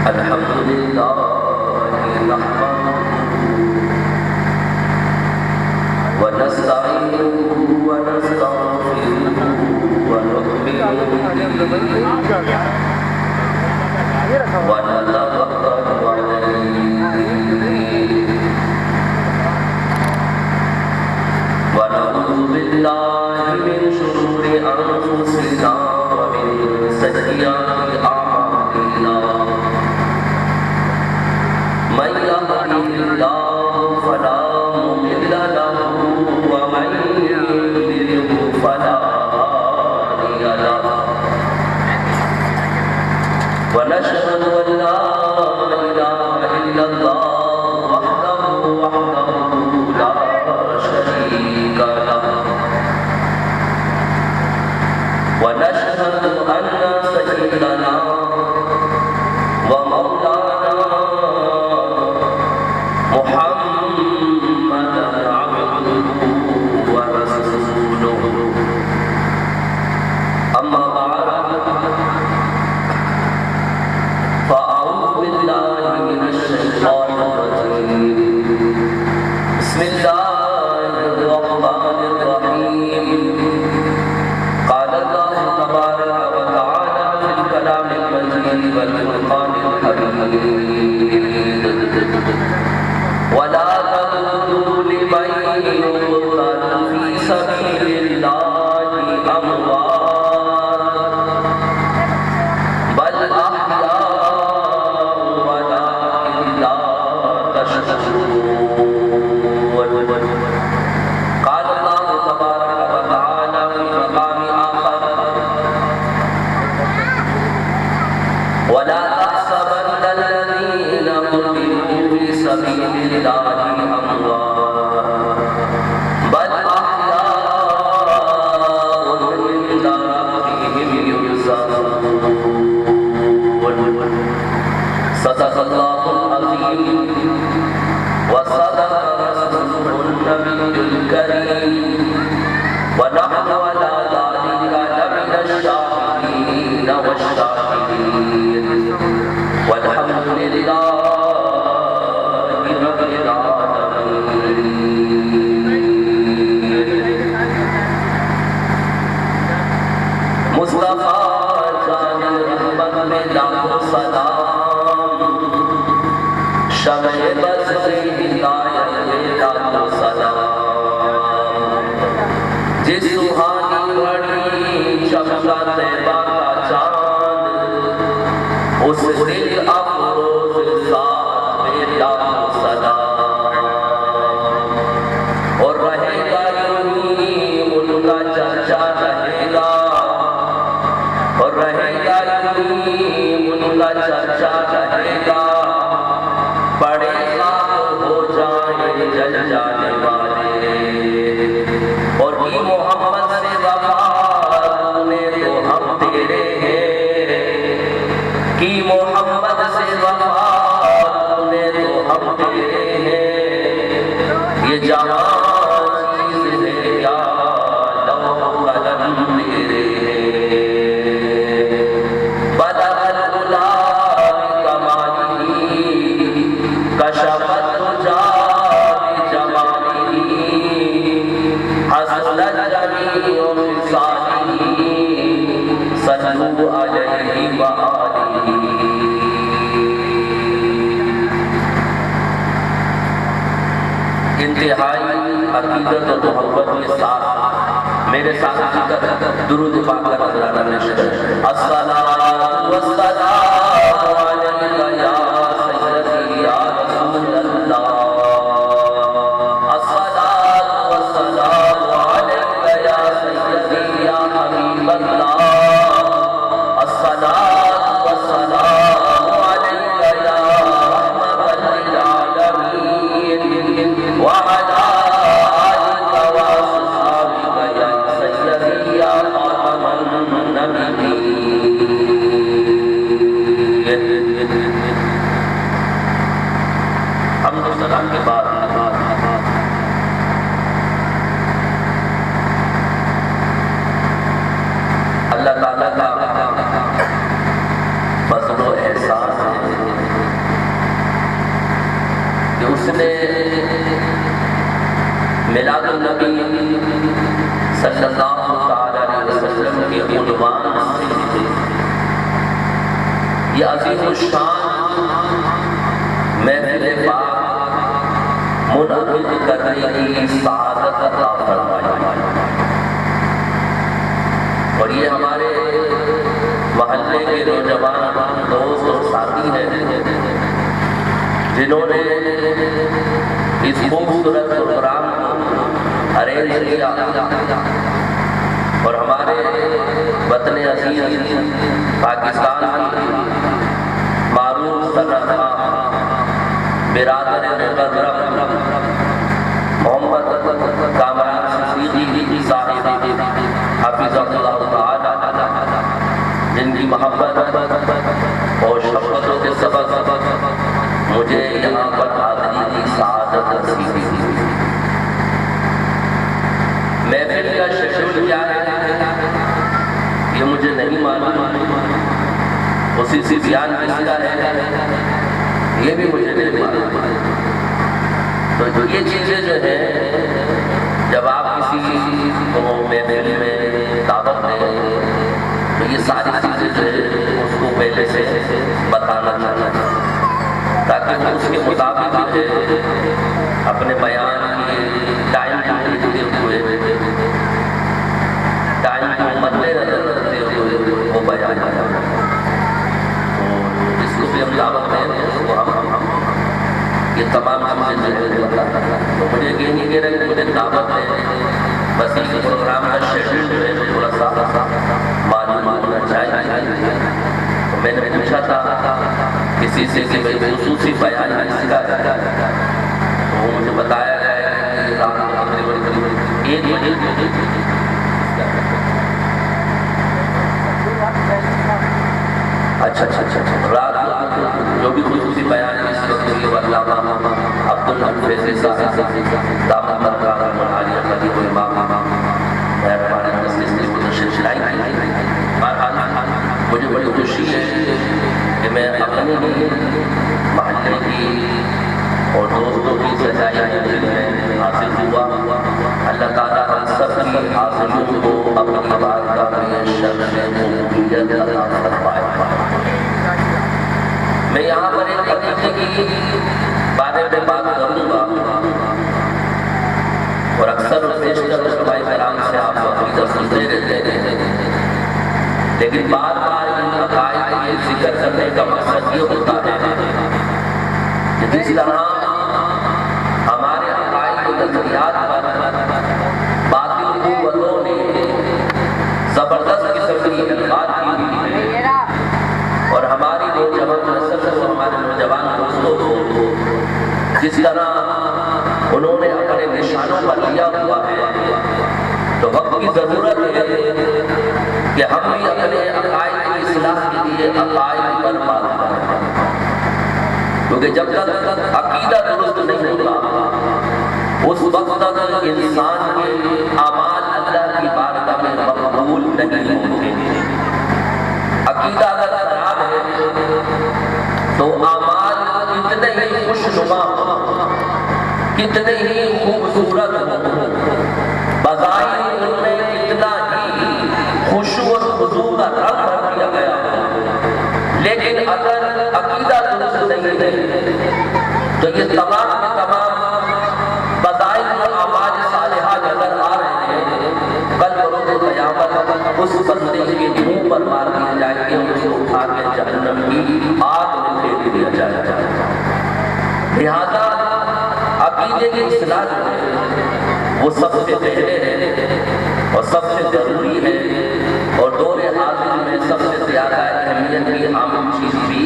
الحمد لله نحمده ونستعينه ونستغفره ونؤمن به ونتوكل عليه ونعوذ بالله من شرور أنفسنا ومن سيئات أعمالنا من يهده الله فلا مضل له ومن يضلل فلا هادي له ونشهد أن لا إله إلا الله وحده لا شريك له ونشهد أن سيدنا ومولانا محمدا عبده ورسوله أما بعد فأعوذ بالله من الشيطان الرجيم بسم الله الرحمن الرحيم قال الله تبارك وتعالى في الكلام المجيد والفرقان الحميد ولا تقولوا لمن يقتل في سبيل الله أموات بل أحياء ولكن لا تشعرون قال الله تبارك وتعالى في مقام آخر ولا تحسبن الذين قتلوا في سبيل الله أموات بل أحياء عند ربهم يرزقون صدق الله العظيم وصدق رسوله النبي الكريم ونحن على ذلك لمن الشاهدين والشاكرين والحمد لله رب العالمين مصطفیٰ جان رحمت میں لاکھوں سلام شمع بز ہدایت میں لاکھوں سلام جس سبحانی بڑی چمکا طیبہ کا چاند اس دل افروز ذات میں لاکھوں سلام اور رہے گا یونی ان کا چرچا رہے گا اور رہے گا یونی ان کا چرچا رہے گا بڑے خاک ہو جائیں جل جانے والے اور کی محمد سے وفا نے تو ہم تیرے ہیں کی محمد سے وفا نے تو ہم تیرے ہیں یہ جہاں چیز ہے یا لوح قلم تیرے ہیں بدل العلا بکمالہ کشف الدجا بجمالہ حسن الجمیع خصالہ صلوا علیہ وآلہ انتہائی عقیدت اور محبت کے ساتھ میرے ساتھ درود پاک کا نذرانہ پیش کریں الصلاۃ والسلام علیک یا سیدی یا رسول اللہ الصلاۃ والسلام علیک یا سیدی یا حبیب اللہ الصلاۃ والسلام علیک یا رحمۃ للعالمین وعلی آلک وصحبک یا سیدی یا خاتم النبیین اس نے میلاد النبی صلی اللہ علیہ وسلم کے عنوان سے یہ عظیم الشان محفل پاک منعقد کرنے کی سعادت عطا فرمائی، اور یہ ہمارے محلے کے نوجوان دوست اور ساتھی ہیں جنہوں نے اس خوبصورت پروگرام کو ارینج کیا، اور ہمارے وطن عزیز پاکستان کی معروف صنعتکار برادر مکرم محمد کامران صدیقی صاحب حافظ اللہ تعالی، جن کی محبت اور شفقتوں کے سبب مجھے یہاں پر حاضری کی سعادت نصیب ہوئی۔ محفل کا شیڈول کیا ہے یہ مجھے نہیں معلوم، اسی بیان کس کا ہے یہ بھی مجھے نہیں معلوم۔ تو یہ چیزیں جو ہیں جب آپ کسی کو محفل میں دعوت دیں تو یہ ساری چیزیں جو ہے اس کو پہلے سے بتانا چاہیے تاکہ وہ اس کے مطابق جو ہے اپنے بیان کی ٹائم کو دیکھتے ہوئے، ٹائم کو مد نظر رکھتے ہوئے وہ بیان کرے۔ تو اس کو بھی ہم دعوت دیں، اس کو ہم یہ تمام چیزیں جو ہے بتانا۔ تو مجھے یہ نہیں کہہ رہے کہ مجھے دعوت دیں، بس اس پروگرام کا شیڈول جو ہے تھوڑا سا معلوم ہونا چاہیے۔ تو میں نے پوچھا تھا کسی سے کہ بھائی خصوصی بیان کس کا ہے، تو وہ مجھے بتایا گیا ہے کہ رات تقریباً 1 بجے اچھا رات جو بھی خصوصی بیان اس وقت یہ علامہ عبدالحفیظ صاحب دامت برکاتہ عالیہ خطیب امام مہربان مسجد نے وہ تشریف لائی۔ مجھے بڑی خوشی ہے کہ میں اپنے ہی محلے کی اور دوستوں کی سجائی میں حاصل ہوا۔ اللہ تعالیٰ ہم سب کی حاصلوں کو اپنی بارگاہ میں شرف قبولیت عطا فرمائے۔ میں یہاں پر ایک عقیدے کی بارے میں بات کروں گا، اور اکثر اور بیشتر علماء کرام سے آپ عقیدہ سنتے رہتے ہیں، لیکن بار بار ان عقائد کا ذکر کرنے کا مقصد یہ ہوتا ہے کہ جس طرح ہمارے عقائد و نظریات پر باطل قوتوں نے زبردست قسم کی حرکات کی ہے، اور ہماری نوجوان نسل کو، ہمارے نوجوان دوستوں کو جس طرح انہوں نے اپنے نشانوں پر لیا ہوا ہے، تو وقت کی ضرورت ہے کہ ہم بھی اپنے عقائد کی اصلاح کے لیے عقائد پر بات کریں، کیونکہ جب تک عقیدہ درست نہیں ہوتا اس وقت تک انسان کے اعمال اللہ کی بارگاہ میں مقبول نہیں ہوتے۔ عقیدہ اگر خراب ہے تو اعمال کتنے ہی خوشنما، کتنے ہی خوبصورت ہو، بظاہر ان میں کتنا ہی خشوع اور خضوع کا رنگ بھر دیا گیا ہو، لیکن اگر عقیدہ درست نہیں ہے تو یہ تمام بظاہر اعمال صالحہ نظر آ رہے ہیں، کل بروز قیامت اس بندے کے منہ پر مار دیا جائے گی، اس کو اٹھا کے جہنم کی آگ میں پھینک دیا جائے گا۔ لہذا عقیدے کی اصلاح جو ہے وہ سب سے پہلے ہے اور سب سے ضروری ہے، اور دور حاضر میں سب سے زیادہ اہمیت کی عام چیز بھی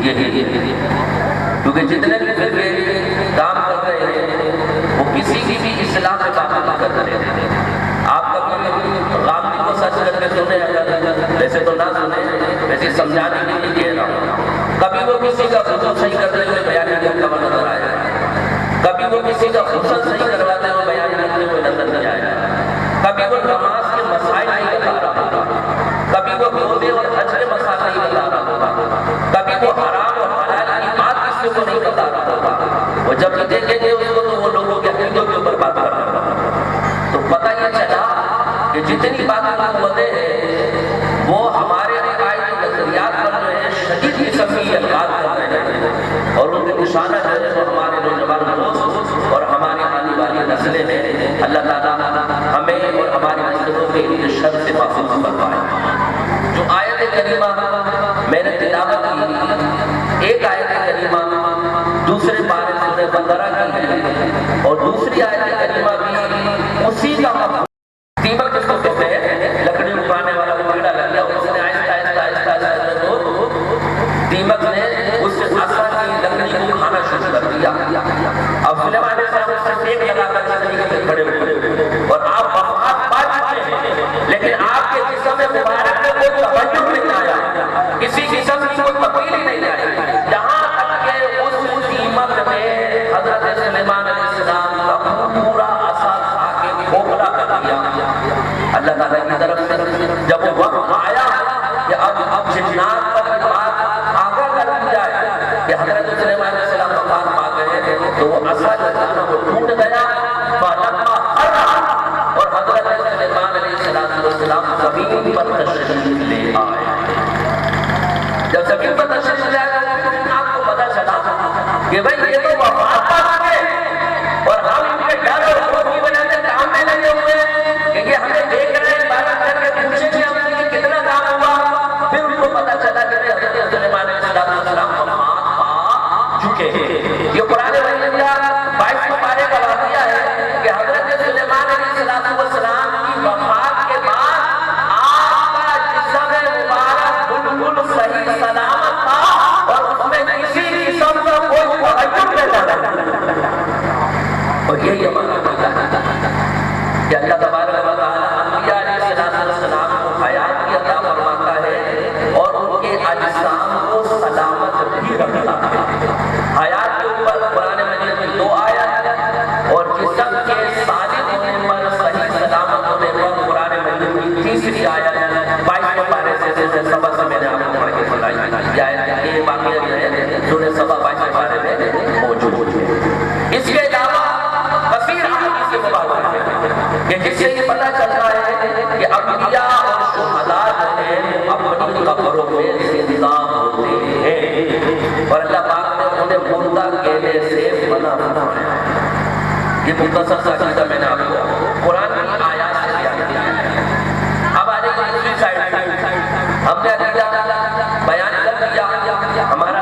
یہی ہے، کیونکہ جتنے بھی فرقے کام کر رہے ہیں وہ کسی کی بھی اصلاح میں کام کر رہے ہیں۔ آپ کبھی غامدی کو سچ کر کے سنے، ویسے تو نہ سنے، ویسے سمجھانے کے لیے کہہ رہا ہوں، کبھی وہ کسی کا وضو صحیح کرتے ہوئے بیان کرنے کا نظر آئے گا، کبھی وہ کسی کا غسل صحیح کرواتے ہوئے بیان کرتے ہوئے نظر نہیں آئے گا، کبھی وہ نماز کے مسائل نہیں بتا رہا ہوگا، کبھی وہ روزے اور حج کے مسائل نہیں بتا رہا ہوگا، کبھی وہ حرام اور حلال کی بات کسی کو نہیں بتا رہا ہوگا۔ وہ جب اللہ تعالیٰ ہمیں اور ہماری نسلوں کے ان شر سے محفوظ فرمائے۔ جو آیت کریمہ میں نے تلاوت کی، ایک آیت کریمہ دوسرے پارے سورہ بقرہ کی ہے اور دوسری آیت کریمہ بھی اسی کا مفہوم۔ دیمک جس کو کہتے ہیں، لکڑی اٹھانے والا وہ کیڑا لگ گیا، اس نے آہستہ آہستہ آہستہ آہستہ تو دیمک نے اس عصا کی لکڑی کو کھانا شروع کر دیا۔ اب سلیمان علیہ السلام اس سے ٹیک لگا کر اس طریقے سے کھڑے ہوئے اور آپ وفات پا چکے ہیں، لیکن آپ کے جسم مبارک میں کوئی تغیر نہیں آیا، کسی قسم کی کوئی تبدیلی نہیں آئی، یہاں تک کہ اس دیمک نے حضرت سلیمان علیہ السلام کا پورا عصا کھا کے کھوکھلا کر دیا۔ اللہ تعالیٰ کی طرف سے جب وہ وقت آیا کہ اب جنات پر بات آگاہ کر دی جائے کہ حضرت سلیمان علیہ السلام وفات پا گئے، تو وہ عصا جو تھا وہ ٹوٹ گیا، فلما خر، اور حضرت سلیمان علیہ السلام زمین پر تشریف لے آئے۔ جب زمین پر تشریف لے آئے تو آپ کو پتہ چلا کہ بھائی یہ تو وفات پا چکے اور ہم ان کے ڈر اور خوف کی وجہ سے کام میں لگے ہوئے ہیں کہ یہ ہمیں دیکھ رہے ہیں، عبادت کر کے پوچھیں گے ہم نے کتنا کام ہوا۔ پھر ان کو پتہ چلا کہ حضرت سلیمان علیہ السلام وفات پا چکے ہیں۔ یہ قرآن مجید کا 22 پارے کا واقعہ ہے کہ حضرت سلیمان علیہ السلام کی وفات کے بعد آپ کا جسم مبارک بالکل صحیح سلامت تھا اور اس میں کسی قسم کا کوئی تغیر نہیں تھا۔ اور یہی ہمارا مطلب ہے کہ اللہ تبارک و تعالیٰ انبیاء علیہ السلام کو حیات کی عطا فرماتا ہے اور ان کے اجسام کو سلامت بھی رکھتا ہے۔ حیات کے اوپر قرآن مجید میں 2 آیات اور جسم کے سالم ہونے پر، صحیح سلامت ہونے پر قرآن مجید کی تیسری آیت 22 پارے سے سبا سے میں نے آپ کو پڑھ کے سنائی۔ یہ آیت یہ واقعہ جو ہے سورہ سبا 22 پارے میں موجود ہے۔ اس کے علاوہ کثیر احادیث سے مبارک ہے کہ جس سے یہ پتہ چلتا ہے کہ انبیاء اور شہداء جو ہیں اپنی قبروں میں زندہ ہوتے ہیں اور اللہ پاک نے انہیں مردہ کہنے سے منع فرمایا۔ یہ مختصر سا عقیدہ میں نے آپ کو قرآن کی آیات سے بیان کیا ہے۔ اب آ جائیے دوسری سائڈ، ہم نے عقیدہ بیان کر دیا، ہمارا